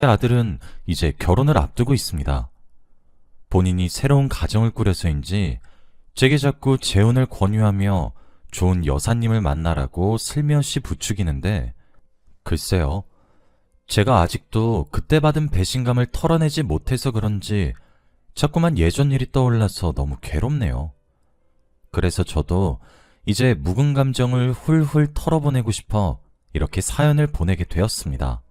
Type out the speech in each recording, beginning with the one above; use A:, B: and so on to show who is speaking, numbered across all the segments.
A: 제 아들은 이제 결혼을 앞두고 있습니다. 본인이 새로운 가정을 꾸려서인지 제게 자꾸 재혼을 권유하며 좋은 여사님을 만나라고 슬며시 부추기는데, 글쎄요. 제가 아직도 그때 받은 배신감을 털어내지 못해서 그런지 자꾸만 예전 일이 떠올라서 너무 괴롭네요. 그래서 저도 이제 묵은 감정을 훌훌 털어보내고 싶어 이렇게 사연을 보내게 되었습니다.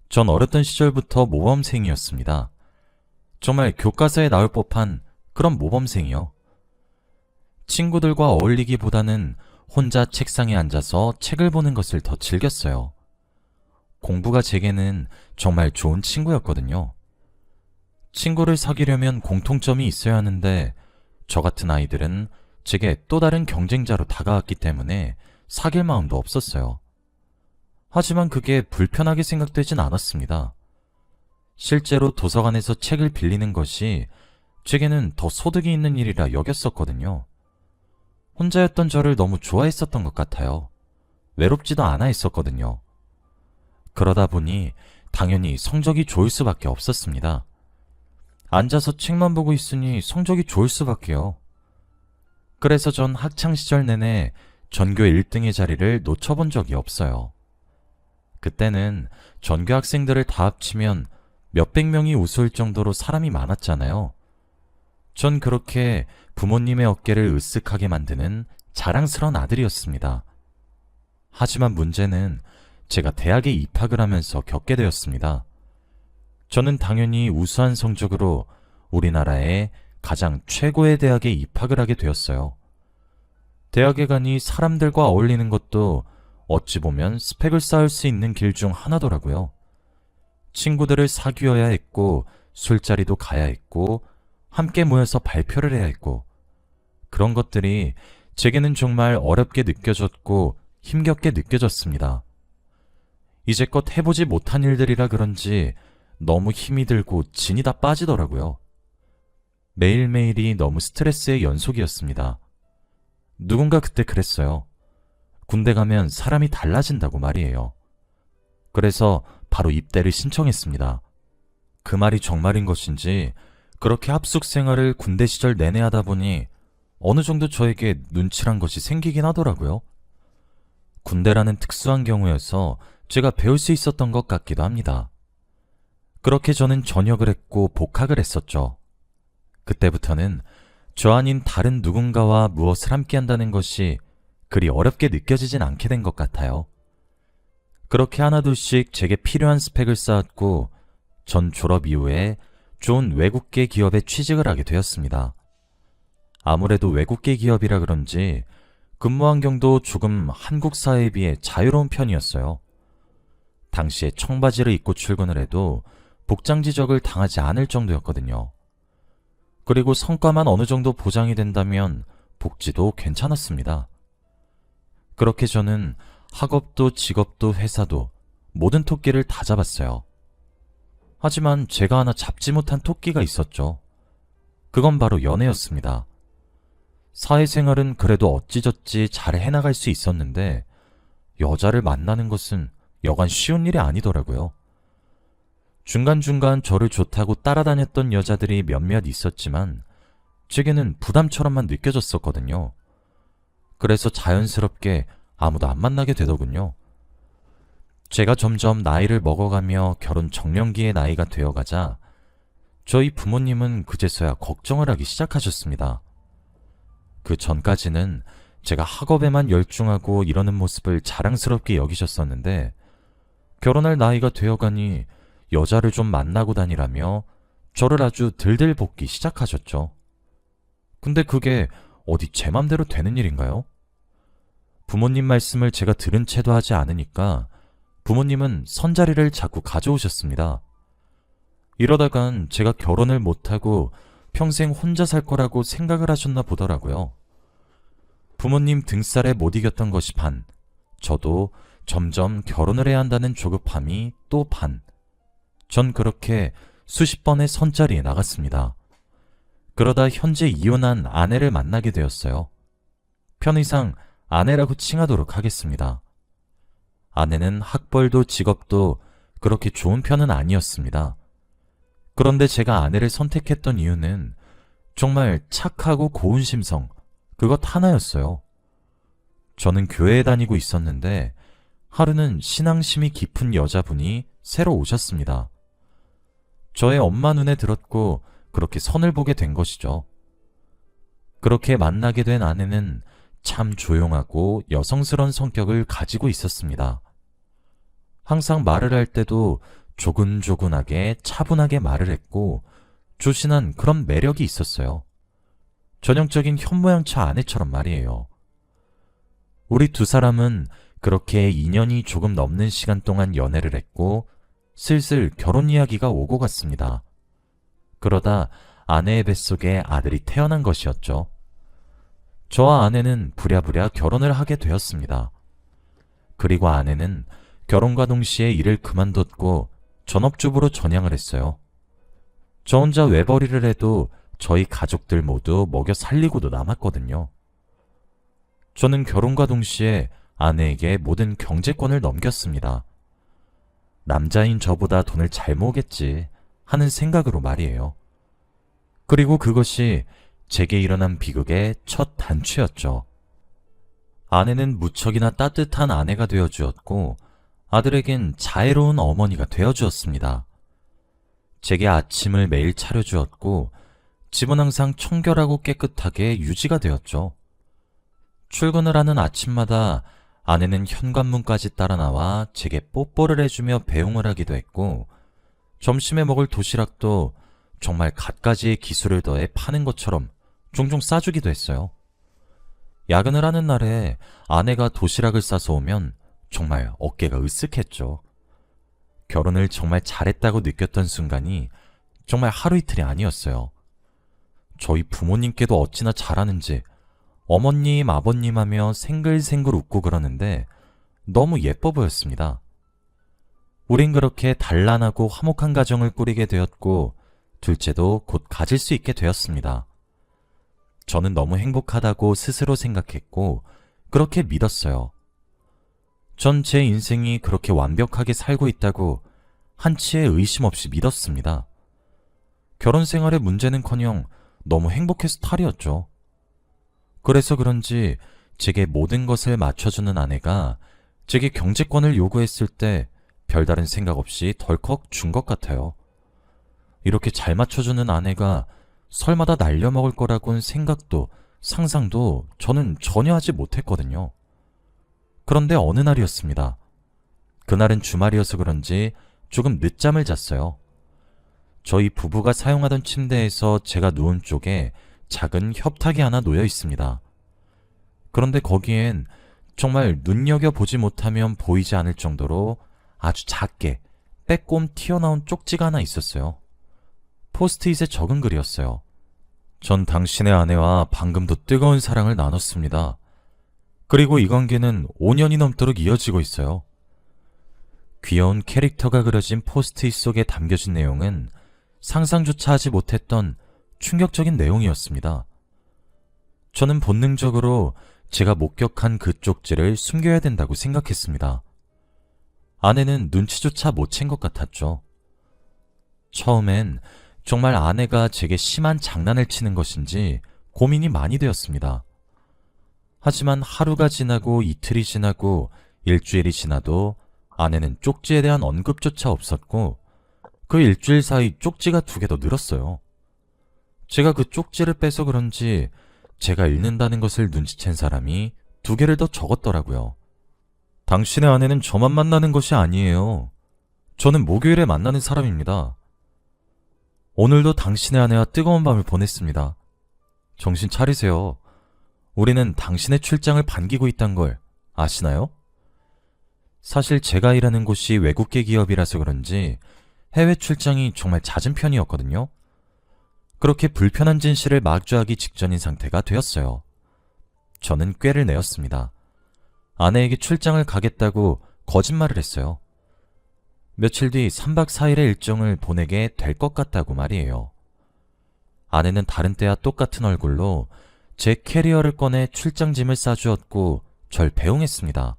A: 전 어렸던 시절부터 모범생이었습니다. 정말 교과서에 나올 법한 그런 모범생이요. 친구들과 어울리기보다는 혼자 책상에 앉아서 책을 보는 것을 더 즐겼어요. 공부가 제게는 정말 좋은 친구였거든요. 친구를 사귀려면 공통점이 있어야 하는데 저 같은 아이들은 제게 또 다른 경쟁자로 다가왔기 때문에 사귈 마음도 없었어요. 하지만 그게 불편하게 생각되진 않았습니다. 실제로 도서관에서 책을 빌리는 것이 제게는 더 소득이 있는 일이라 여겼었거든요. 혼자였던 저를 너무 좋아했었던 것 같아요. 외롭지도 않아 했었거든요. 그러다 보니 당연히 성적이 좋을 수밖에 없었습니다. 앉아서 책만 보고 있으니 성적이 좋을 수밖에요. 그래서 전 학창시절 내내 전교 1등의 자리를 놓쳐본 적이 없어요. 그때는 전교 학생들을 다 합치면 몇백 명이 웃을 정도로 사람이 많았잖아요. 전 그렇게 부모님의 어깨를 으쓱하게 만드는 자랑스러운 아들이었습니다. 하지만 문제는 제가 대학에 입학을 하면서 겪게 되었습니다. 저는 당연히 우수한 성적으로 우리나라의 가장 최고의 대학에 입학을 하게 되었어요. 대학에 가니 사람들과 어울리는 것도 어찌 보면 스펙을 쌓을 수 있는 길 중 하나더라고요. 친구들을 사귀어야 했고, 술자리도 가야 했고, 함께 모여서 발표를 해야 했고, 그런 것들이 제게는 정말 어렵게 느껴졌고 힘겹게 느껴졌습니다. 이제껏 해보지 못한 일들이라 그런지 너무 힘이 들고 진이 다 빠지더라고요. 매일매일이 너무 스트레스의 연속이었습니다. 누군가 그때 그랬어요. 군대 가면 사람이 달라진다고 말이에요. 그래서 바로 입대를 신청했습니다. 그 말이 정말인 것인지 그렇게 합숙 생활을 군대 시절 내내 하다 보니 어느 정도 저에게 눈치란 것이 생기긴 하더라고요. 군대라는 특수한 경우여서 제가 배울 수 있었던 것 같기도 합니다. 그렇게 저는 전역을 했고 복학을 했었죠. 그때부터는 저 아닌 다른 누군가와 무엇을 함께 한다는 것이 그리 어렵게 느껴지진 않게 된 것 같아요. 그렇게 하나둘씩 제게 필요한 스펙을 쌓았고 전 졸업 이후에 좋은 외국계 기업에 취직을 하게 되었습니다. 아무래도 외국계 기업이라 그런지 근무 환경도 조금 한국 사회에 비해 자유로운 편이었어요. 당시에 청바지를 입고 출근을 해도 복장 지적을 당하지 않을 정도였거든요. 그리고 성과만 어느 정도 보장이 된다면 복지도 괜찮았습니다. 그렇게 저는 학업도 직업도 회사도 모든 토끼를 다 잡았어요. 하지만 제가 하나 잡지 못한 토끼가 있었죠. 그건 바로 연애였습니다. 사회생활은 그래도 어찌저찌 잘 해나갈 수 있었는데 여자를 만나는 것은 여간 쉬운 일이 아니더라고요. 중간중간 저를 좋다고 따라다녔던 여자들이 몇몇 있었지만 제게는 부담처럼만 느껴졌었거든요. 그래서 자연스럽게 아무도 안 만나게 되더군요. 제가 점점 나이를 먹어가며 결혼 정년기의 나이가 되어가자 저희 부모님은 그제서야 걱정을 하기 시작하셨습니다. 그 전까지는 제가 학업에만 열중하고 이러는 모습을 자랑스럽게 여기셨었는데 결혼할 나이가 되어가니 여자를 좀 만나고 다니라며 저를 아주 들들 볶기 시작하셨죠. 근데 그게 어디 제 맘대로 되는 일인가요? 부모님 말씀을 제가 들은 채도 하지 않으니까 부모님은 선자리를 자꾸 가져오셨습니다. 이러다간 제가 결혼을 못하고 평생 혼자 살 거라고 생각을 하셨나 보더라고요. 부모님 등살에 못 이겼던 것이 반, 저도 점점 결혼을 해야 한다는 조급함이 또 반. 전 그렇게 수십 번의 선자리에 나갔습니다. 그러다 현재 이혼한 아내를 만나게 되었어요. 편의상 아내라고 칭하도록 하겠습니다. 아내는 학벌도 직업도 그렇게 좋은 편은 아니었습니다. 그런데 제가 아내를 선택했던 이유는 정말 착하고 고운 심성, 그것 하나였어요. 저는 교회에 다니고 있었는데 하루는 신앙심이 깊은 여자분이 새로 오셨습니다. 저의 엄마 눈에 들었고 그렇게 선을 보게 된 것이죠. 그렇게 만나게 된 아내는 참 조용하고 여성스러운 성격을 가지고 있었습니다. 항상 말을 할 때도 조근조근하게 차분하게 말을 했고 조신한 그런 매력이 있었어요. 전형적인 현모양처 아내처럼 말이에요. 우리 두 사람은 그렇게 2년이 조금 넘는 시간 동안 연애를 했고 슬슬 결혼 이야기가 오고 갔습니다. 그러다 아내의 뱃속에 아들이 태어난 것이었죠. 저와 아내는 부랴부랴 결혼을 하게 되었습니다. 그리고 아내는 결혼과 동시에 일을 그만뒀고 전업주부로 전향을 했어요. 저 혼자 외벌이를 해도 저희 가족들 모두 먹여 살리고도 남았거든요. 저는 결혼과 동시에 아내에게 모든 경제권을 넘겼습니다. 남자인 저보다 돈을 잘 모으겠지 하는 생각으로 말이에요. 그리고 그것이 제게 일어난 비극의 첫 단추였죠. 아내는 무척이나 따뜻한 아내가 되어주었고 아들에겐 자애로운 어머니가 되어주었습니다. 제게 아침을 매일 차려주었고 집은 항상 청결하고 깨끗하게 유지가 되었죠. 출근을 하는 아침마다 아내는 현관문까지 따라 나와 제게 뽀뽀를 해주며 배웅을 하기도 했고 점심에 먹을 도시락도 정말 갖가지의 기술을 더해 파는 것처럼 종종 싸주기도 했어요. 야근을 하는 날에 아내가 도시락을 싸서 오면 정말 어깨가 으쓱했죠. 결혼을 정말 잘했다고 느꼈던 순간이 정말 하루 이틀이 아니었어요. 저희 부모님께도 어찌나 잘하는지 어머님, 아버님 하며 생글생글 웃고 그러는데 너무 예뻐 보였습니다. 우린 그렇게 단란하고 화목한 가정을 꾸리게 되었고 둘째도 곧 가질 수 있게 되었습니다. 저는 너무 행복하다고 스스로 생각했고 그렇게 믿었어요. 전 제 인생이 그렇게 완벽하게 살고 있다고 한치의 의심 없이 믿었습니다. 결혼 생활의 문제는커녕 너무 행복해서 탈이었죠. 그래서 그런지 제게 모든 것을 맞춰주는 아내가 제게 경제권을 요구했을 때 별다른 생각 없이 덜컥 준 것 같아요. 이렇게 잘 맞춰주는 아내가 설마 다 날려먹을 거라고는 생각도 상상도 저는 전혀 하지 못했거든요. 그런데 어느 날이었습니다. 그날은 주말이어서 그런지 조금 늦잠을 잤어요. 저희 부부가 사용하던 침대에서 제가 누운 쪽에 작은 협탁이 하나 놓여 있습니다. 그런데 거기엔 정말 눈여겨보지 못하면 보이지 않을 정도로 아주 작게 빼꼼 튀어나온 쪽지가 하나 있었어요. 포스트잇에 적은 글이었어요. 전 당신의 아내와 방금도 뜨거운 사랑을 나눴습니다. 그리고 이 관계는 5년이 넘도록 이어지고 있어요. 귀여운 캐릭터가 그려진 포스트잇 속에 담겨진 내용은 상상조차 하지 못했던 충격적인 내용이었습니다. 저는 본능적으로 제가 목격한 그 쪽지를 숨겨야 된다고 생각했습니다. 아내는 눈치조차 못 챈 것 같았죠. 처음엔 정말 아내가 제게 심한 장난을 치는 것인지 고민이 많이 되었습니다. 하지만 하루가 지나고 이틀이 지나고 일주일이 지나도 아내는 쪽지에 대한 언급조차 없었고 그 일주일 사이 쪽지가 2개 더 늘었어요. 제가 그 쪽지를 빼서 그런지 제가 읽는다는 것을 눈치챈 사람이 2개를 더 적었더라고요. 당신의 아내는 저만 만나는 것이 아니에요. 저는 목요일에 만나는 사람입니다. 오늘도 당신의 아내와 뜨거운 밤을 보냈습니다. 정신 차리세요. 우리는 당신의 출장을 반기고 있단 걸 아시나요? 사실 제가 일하는 곳이 외국계 기업이라서 그런지 해외 출장이 정말 잦은 편이었거든요. 그렇게 불편한 진실을 마주하기 직전인 상태가 되었어요. 저는 꾀를 내었습니다. 아내에게 출장을 가겠다고 거짓말을 했어요. 며칠 뒤 3박 4일의 일정을 보내게 될 것 같다고 말이에요. 아내는 다른 때와 똑같은 얼굴로 제 캐리어를 꺼내 출장짐을 싸주었고 절 배웅했습니다.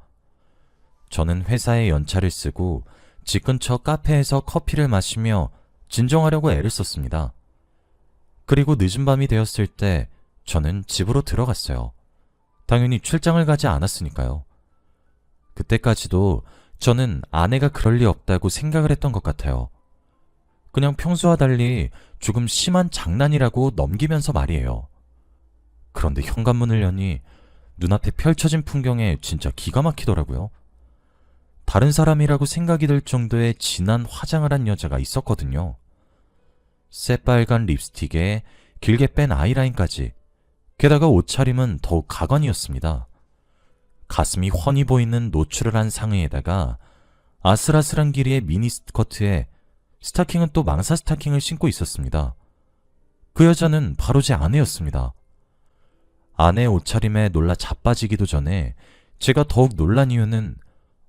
A: 저는 회사에 연차를 쓰고 집 근처 카페에서 커피를 마시며 진정하려고 애를 썼습니다. 그리고 늦은 밤이 되었을 때 저는 집으로 들어갔어요. 당연히 출장을 가지 않았으니까요. 그때까지도 저는 아내가 그럴 리 없다고 생각을 했던 것 같아요. 그냥 평소와 달리 조금 심한 장난이라고 넘기면서 말이에요. 그런데 현관문을 여니 눈앞에 펼쳐진 풍경에 진짜 기가 막히더라고요. 다른 사람이라고 생각이 들 정도의 진한 화장을 한 여자가 있었거든요. 새빨간 립스틱에 길게 뺀 아이라인까지, 게다가 옷차림은 더욱 가관이었습니다. 가슴이 훤히 보이는 노출을 한 상의에다가 아슬아슬한 길이의 미니 스커트에 스타킹은 또 망사 스타킹을 신고 있었습니다. 그 여자는 바로 제 아내였습니다. 아내의 옷차림에 놀라 자빠지기도 전에 제가 더욱 놀란 이유는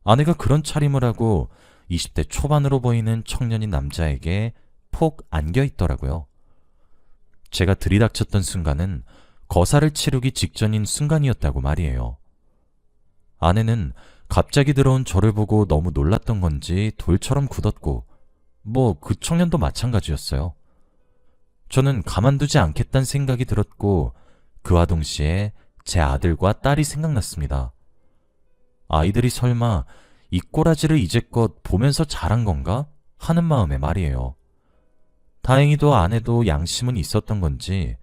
A: 아내가 그런 차림을 하고 20대 초반으로 보이는 청년인 남자에게 폭 안겨 있더라고요. 제가 들이닥쳤던 순간은 거사를 치르기 직전인 순간이었다고 말이에요. 아내는 갑자기 들어온 저를 보고 너무 놀랐던 건지 돌처럼 굳었고, 그 청년도 마찬가지였어요. 저는 가만두지 않겠다는 생각이 들었고, 그와 동시에 제 아들과 딸이 생각났습니다. 아이들이 설마 이 꼬라지를 이제껏 보면서 자란 건가 하는 마음에 말이에요. 다행히도 아내도 양심은 있었던 건지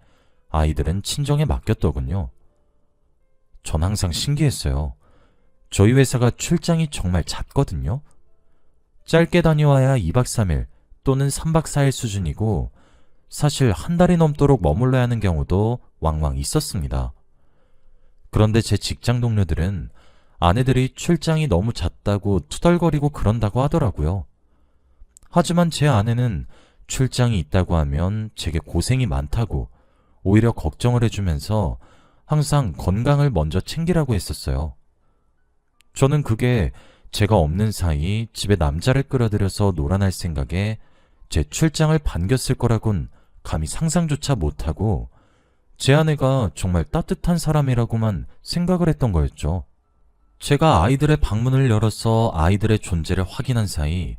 A: 아이들은 친정에 맡겼더군요. 전 항상 신기했어요. 저희 회사가 출장이 정말 잦거든요. 짧게 다녀와야 2박 3일 또는 3박 4일 수준이고, 사실 한 달이 넘도록 머물러야 하는 경우도 왕왕 있었습니다. 그런데 제 직장 동료들은 아내들이 출장이 너무 잦다고 투덜거리고 그런다고 하더라고요. 하지만 제 아내는 출장이 있다고 하면 제게 고생이 많다고 오히려 걱정을 해주면서 항상 건강을 먼저 챙기라고 했었어요. 저는 그게 제가 없는 사이 집에 남자를 끌어들여서 놀아날 생각에 제 출장을 반겼을 거라곤 감히 상상조차 못하고, 제 아내가 정말 따뜻한 사람이라고만 생각을 했던 거였죠. 제가 아이들의 방문을 열어서 아이들의 존재를 확인한 사이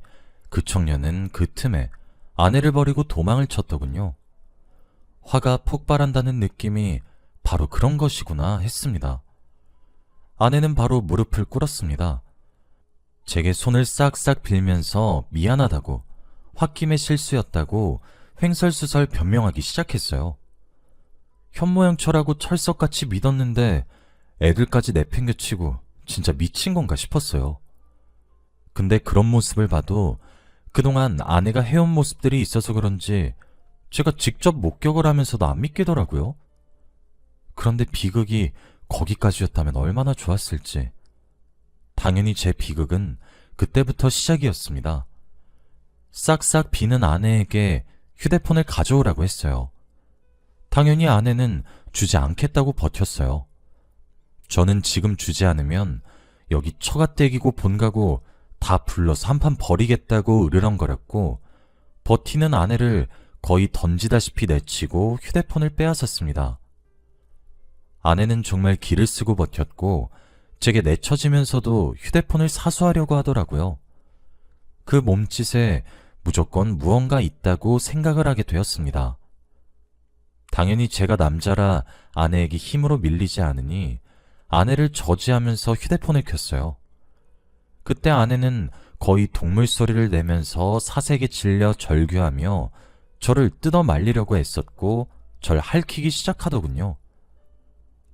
A: 그 청년은 그 틈에 아내를 버리고 도망을 쳤더군요. 화가 폭발한다는 느낌이 바로 그런 것이구나 했습니다. 아내는 바로 무릎을 꿇었습니다. 제게 손을 싹싹 빌면서 미안하다고, 홧김의 실수였다고 횡설수설 변명하기 시작했어요. 현모양처라고 철석같이 믿었는데 애들까지 내팽개치고 진짜 미친 건가 싶었어요. 근데 그런 모습을 봐도 그동안 아내가 해온 모습들이 있어서 그런지 제가 직접 목격을 하면서도 안 믿기더라고요. 그런데 비극이 거기까지였다면 얼마나 좋았을지. 당연히 제 비극은 그때부터 시작이었습니다. 싹싹 비는 아내에게 휴대폰을 가져오라고 했어요. 당연히 아내는 주지 않겠다고 버텼어요. 저는 지금 주지 않으면 여기 처가댁이고 본가고 다 불러서 한판 버리겠다고 으르렁거렸고, 버티는 아내를 거의 던지다시피 내치고 휴대폰을 빼앗았습니다. 아내는 정말 기를 쓰고 버텼고 제게 내쳐지면서도 휴대폰을 사수하려고 하더라고요. 그 몸짓에 무조건 무언가 있다고 생각을 하게 되었습니다. 당연히 제가 남자라 아내에게 힘으로 밀리지 않으니 아내를 저지하면서 휴대폰을 켰어요. 그때 아내는 거의 동물 소리를 내면서 사색에 질려 절규하며 저를 뜯어 말리려고 애썼고 절 핥히기 시작하더군요.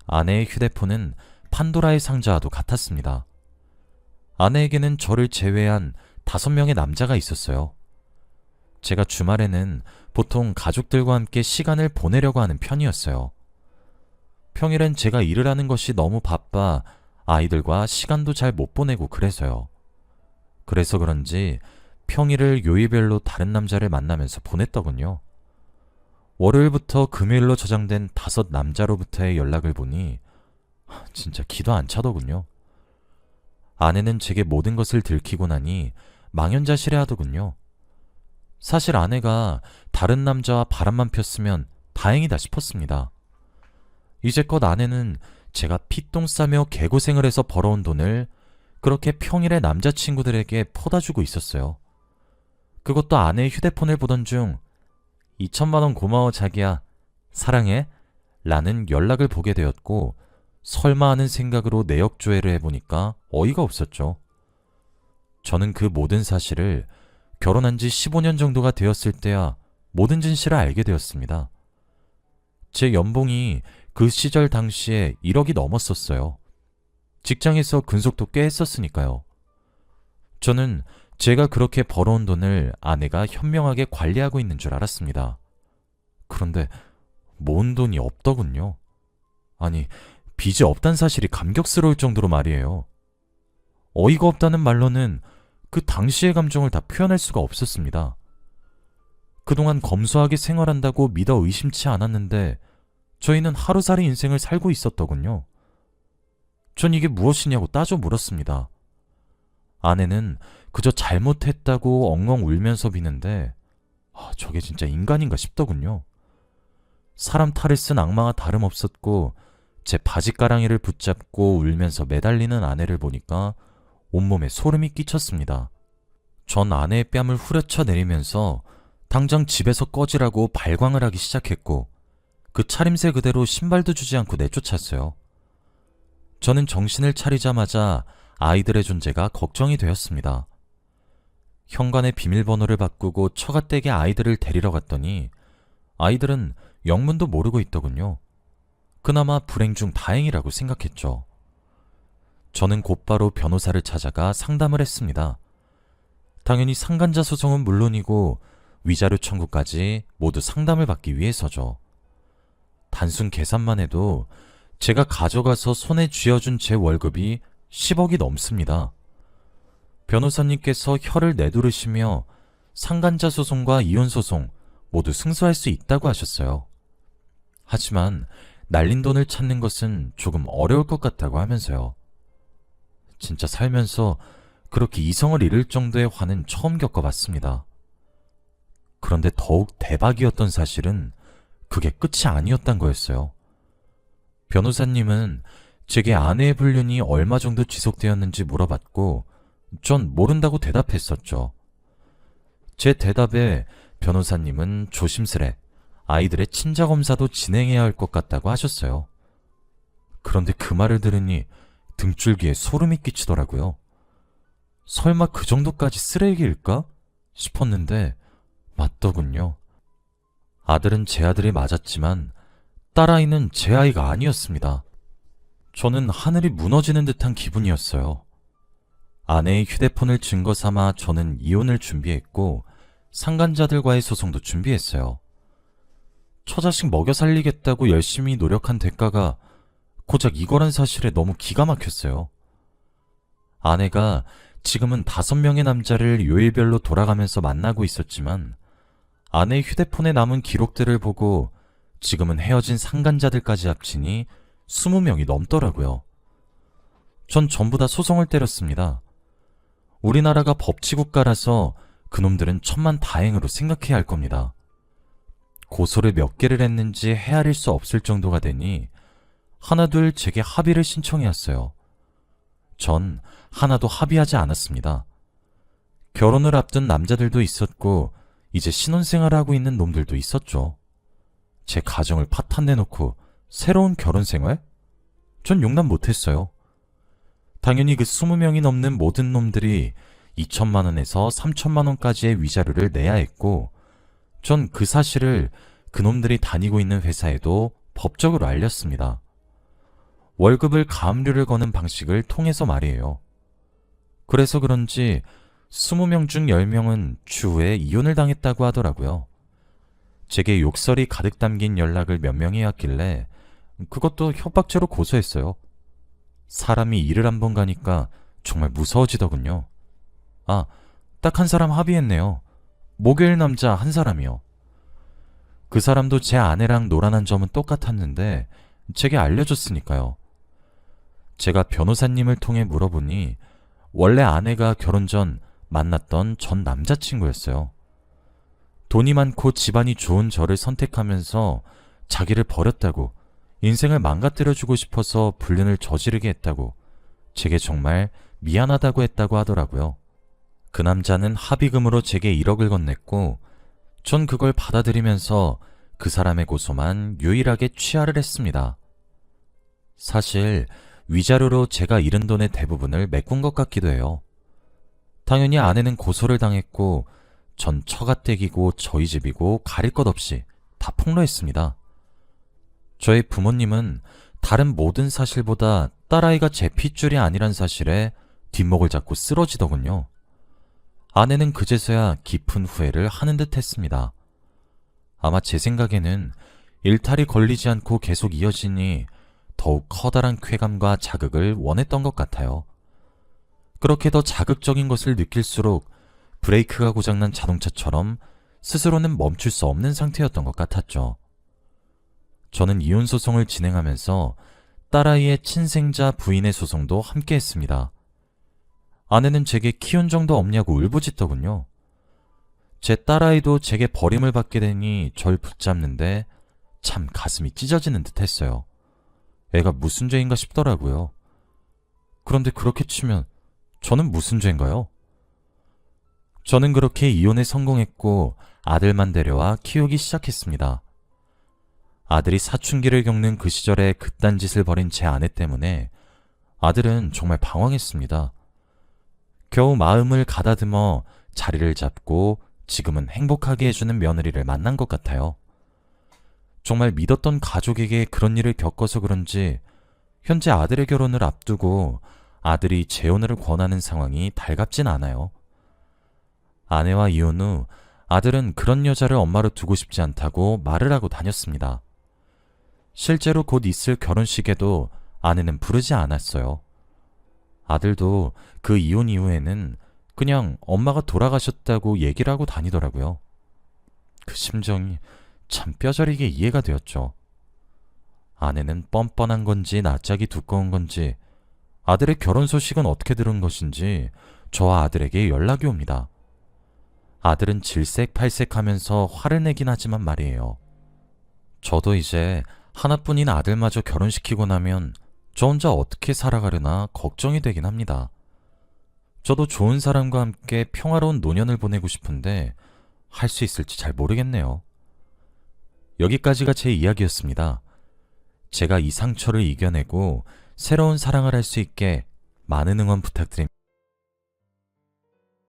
A: 아내의 휴대폰은 판도라의 상자와도 같았습니다. 아내에게는 저를 제외한 5명의 남자가 있었어요. 제가 주말에는 보통 가족들과 함께 시간을 보내려고 하는 편이었어요. 평일엔 제가 일을 하는 것이 너무 바빠 아이들과 시간도 잘 못 보내고 그래서요. 그래서 그런지 평일을 요일별로 다른 남자를 만나면서 보냈더군요. 월요일부터 금요일로 저장된 5 남자로부터의 연락을 보니 진짜 기도 안 차더군요. 아내는 제게 모든 것을 들키고 나니 망연자실해 하더군요. 사실 아내가 다른 남자와 바람만 폈으면 다행이다 싶었습니다. 이제껏 아내는 제가 피똥 싸며 개고생을 해서 벌어온 돈을 그렇게 평일에 남자친구들에게 퍼다주고 있었어요. 그것도 아내의 휴대폰을 보던 중 2천만 원 고마워 자기야. 사랑해. 라는 연락을 보게 되었고 설마 하는 생각으로 내역 조회를 해보니까 어이가 없었죠. 저는 그 모든 사실을 결혼한 지 15년 정도가 되었을 때야 모든 진실을 알게 되었습니다. 제 연봉이 그 시절 당시에 1억이 넘었었어요. 직장에서 근속도 꽤 했었으니까요. 저는 제가 그렇게 벌어온 돈을 아내가 현명하게 관리하고 있는 줄 알았습니다. 그런데 모은 돈이 없더군요. 아니, 빚이 없단 사실이 감격스러울 정도로 말이에요. 어이가 없다는 말로는 그 당시의 감정을 다 표현할 수가 없었습니다. 그동안 검소하게 생활한다고 믿어 의심치 않았는데 저희는 하루살이 인생을 살고 있었더군요. 전 이게 무엇이냐고 따져 물었습니다. 아내는 그저 잘못했다고 엉엉 울면서 비는데 저게 진짜 인간인가 싶더군요. 사람 탈을 쓴 악마가 다름없었고 제 바지가랑이를 붙잡고 울면서 매달리는 아내를 보니까 온몸에 소름이 끼쳤습니다. 전 아내의 뺨을 후려쳐 내리면서 당장 집에서 꺼지라고 발광을 하기 시작했고 그 차림새 그대로 신발도 주지 않고 내쫓았어요. 저는 정신을 차리자마자 아이들의 존재가 걱정이 되었습니다. 현관의 비밀번호를 바꾸고 처갓댁에 아이들을 데리러 갔더니 아이들은 영문도 모르고 있더군요. 그나마 불행 중 다행이라고 생각했죠. 저는 곧바로 변호사를 찾아가 상담을 했습니다. 당연히 상간자 소송은 물론이고 위자료 청구까지 모두 상담을 받기 위해서죠. 단순 계산만 해도 제가 가져가서 손에 쥐어준 제 월급이 10억이 넘습니다. 변호사님께서 혀를 내두르시며 상간자 소송과 이혼 소송 모두 승소할 수 있다고 하셨어요. 하지만 날린 돈을 찾는 것은 조금 어려울 것 같다고 하면서요. 진짜 살면서 그렇게 이성을 잃을 정도의 화는 처음 겪어봤습니다. 그런데 더욱 대박이었던 사실은 그게 끝이 아니었단 거였어요. 변호사님은 제게 아내의 불륜이 얼마 정도 지속되었는지 물어봤고 전 모른다고 대답했었죠. 제 대답에 변호사님은 조심스레 아이들의 친자검사도 진행해야 할 것 같다고 하셨어요. 그런데 그 말을 들으니 등줄기에 소름이 끼치더라고요. 설마 그 정도까지 쓰레기일까 싶었는데 맞더군요. 아들은 제 아들이 맞았지만 딸아이는 제 아이가 아니었습니다. 저는 하늘이 무너지는 듯한 기분이었어요. 아내의 휴대폰을 증거 삼아 저는 이혼을 준비했고 상간자들과의 소송도 준비했어요. 처자식 먹여 살리겠다고 열심히 노력한 대가가 고작 이거란 사실에 너무 기가 막혔어요. 아내가 지금은 5명의 남자를 요일별로 돌아가면서 만나고 있었지만 아내의 휴대폰에 남은 기록들을 보고 지금은 헤어진 상간자들까지 합치니 20명이 넘더라고요. 전 전부 다 소송을 때렸습니다. 우리나라가 법치국가라서 그놈들은 천만다행으로 생각해야 할 겁니다. 고소를 몇 개를 했는지 헤아릴 수 없을 정도가 되니 하나둘 제게 합의를 신청해왔어요. 전 하나도 합의하지 않았습니다. 결혼을 앞둔 남자들도 있었고 이제 신혼생활을 하고 있는 놈들도 있었죠. 제 가정을 파탄내놓고 새로운 결혼생활? 전 용납 못했어요. 당연히 그 20명이 넘는 모든 놈들이 2천만 원에서 3천만 원까지의 위자료를 내야 했고 전 그 사실을 그놈들이 다니고 있는 회사에도 법적으로 알렸습니다. 월급을 가압류를 거는 방식을 통해서 말이에요. 그래서 그런지 20명 중 10명은 추후에 이혼을 당했다고 하더라고요. 제게 욕설이 가득 담긴 연락을 몇 명이 왔길래 그것도 협박죄로 고소했어요. 사람이 일을 한 번 가니까 정말 무서워지더군요. 아, 딱 한 사람 합의했네요. 목요일 남자 한 사람이요. 그 사람도 제 아내랑 노란한 점은 똑같았는데 제게 알려줬으니까요. 제가 변호사님을 통해 물어보니 원래 아내가 결혼 전 만났던 전 남자친구였어요. 돈이 많고 집안이 좋은 저를 선택하면서 자기를 버렸다고 인생을 망가뜨려주고 싶어서 불륜을 저지르게 했다고 제게 정말 미안하다고 했다고 하더라고요. 그 남자는 합의금으로 제게 1억을 건넸고 전 그걸 받아들이면서 그 사람의 고소만 유일하게 취하를 했습니다. 사실 위자료로 제가 잃은 돈의 대부분을 메꾼 것 같기도 해요. 당연히 아내는 고소를 당했고 전 처가댁이고 저희 집이고 가릴 것 없이 다 폭로했습니다. 저희 부모님은 다른 모든 사실보다 딸아이가 제 핏줄이 아니란 사실에 뒷목을 잡고 쓰러지더군요. 아내는 그제서야 깊은 후회를 하는 듯 했습니다. 아마 제 생각에는 일탈이 걸리지 않고 계속 이어지니 더욱 커다란 쾌감과 자극을 원했던 것 같아요. 그렇게 더 자극적인 것을 느낄수록 브레이크가 고장난 자동차처럼 스스로는 멈출 수 없는 상태였던 것 같았죠. 저는 이혼소송을 진행하면서 딸아이의 친생자 부인의 소송도 함께 했습니다. 아내는 제게 키운 정도 없냐고 울부짖더군요. 제 딸아이도 제게 버림을 받게 되니 절 붙잡는데 참 가슴이 찢어지는 듯 했어요. 애가 무슨 죄인가 싶더라고요. 그런데 그렇게 치면 저는 무슨 죄인가요? 저는 그렇게 이혼에 성공했고 아들만 데려와 키우기 시작했습니다. 아들이 사춘기를 겪는 그 시절에 그딴 짓을 벌인 제 아내 때문에 아들은 정말 방황했습니다. 겨우 마음을 가다듬어 자리를 잡고 지금은 행복하게 해주는 며느리를 만난 것 같아요. 정말 믿었던 가족에게 그런 일을 겪어서 그런지 현재 아들의 결혼을 앞두고 아들이 재혼을 권하는 상황이 달갑진 않아요. 아내와 이혼 후 아들은 그런 여자를 엄마로 두고 싶지 않다고 말을 하고 다녔습니다. 실제로 곧 있을 결혼식에도 아내는 부르지 않았어요. 아들도 그 이혼 이후에는 그냥 엄마가 돌아가셨다고 얘기를 하고 다니더라고요. 그 심정이 참 뼈저리게 이해가 되었죠. 아내는 뻔뻔한 건지 낯짝이 두꺼운 건지 아들의 결혼 소식은 어떻게 들은 것인지 저와 아들에게 연락이 옵니다. 아들은 질색팔색하면서 화를 내긴 하지만 말이에요. 저도 이제 하나뿐인 아들마저 결혼시키고 나면 저 혼자 어떻게 살아가려나 걱정이 되긴 합니다. 저도 좋은 사람과 함께 평화로운 노년을 보내고 싶은데 할 수 있을지 잘 모르겠네요. 여기까지가 제 이야기였습니다. 제가 이 상처를 이겨내고 새로운 사랑을 할 수 있게 많은 응원 부탁드립니다.